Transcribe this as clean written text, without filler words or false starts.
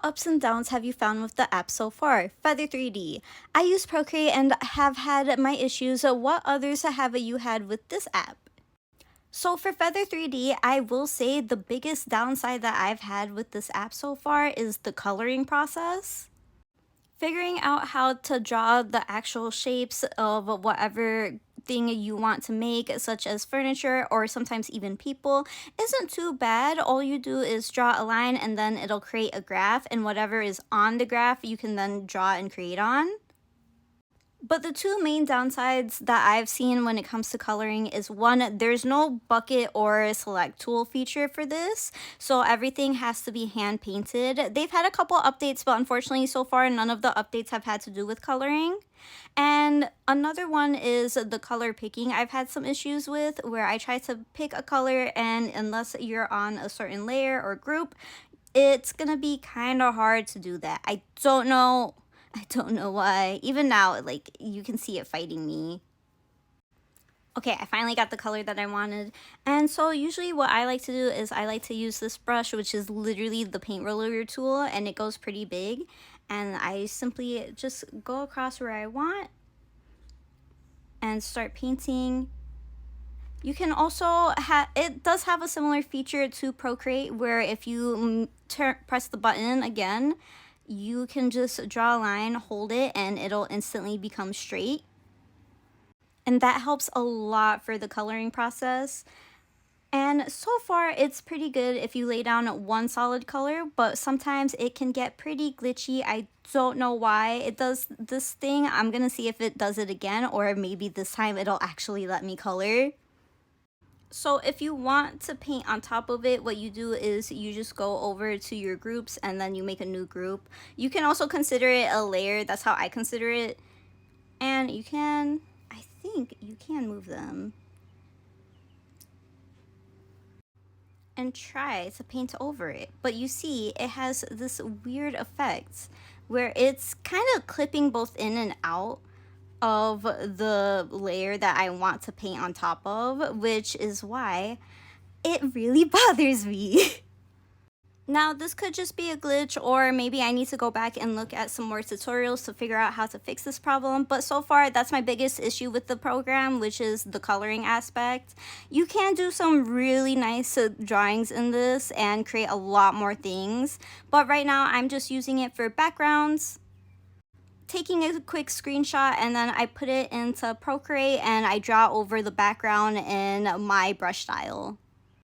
ups and downs have you found with the app so far? Feather 3D. I use Procreate and have had my issues. What others have you had with this app? So for Feather 3D, I will say the biggest downside that I've had with this app so far is the coloring process. Figuring out how to draw the actual shapes of whatever thing you want to make, such as furniture or sometimes even people, isn't too bad. All you do is draw a line and then it'll create a graph, and whatever is on the graph you can then draw and create on. But the two main downsides that I've seen when it comes to coloring is one, there's no bucket or select tool feature for this, so everything has to be hand painted. They've had a couple updates, but unfortunately so far none of the updates have had to do with coloring. And another one is the color picking. I've had some issues with where I try to pick a color, and unless you're on a certain layer or group, it's gonna be kind of hard to do that. I don't know why. Even now, like, you can see it fighting me. Okay, I finally got the color that I wanted. And so usually what I like to do is I like to use this brush, which is literally the paint roller tool, and it goes pretty big. And I simply just go across where I want and start painting. You can also it does have a similar feature to Procreate where if you press the button again, you can just draw a line, hold it, and it'll instantly become straight. And that helps a lot for the coloring process. And so far, it's pretty good if you lay down one solid color, but sometimes it can get pretty glitchy. I don't know why it does this thing. I'm gonna see if it does it again, or maybe this time it'll actually let me color. So if you want to paint on top of it, what you do is you just go over to your groups and then you make a new group. You can also consider it a layer. That's how I consider it. And you can, I think you can move them. And try to paint over it. But you see, it has this weird effect where it's kind of clipping both in and out of the layer that I want to paint on top of, which is why it really bothers me. Now, this could just be a glitch, or maybe I need to go back and look at some more tutorials to figure out how to fix this problem, but so far that's my biggest issue with the program, which is the coloring aspect. You can do some really nice drawings in this and create a lot more things, but right now I'm just using it for backgrounds, taking a quick screenshot, and then I put it into Procreate and I draw over the background in my brush style.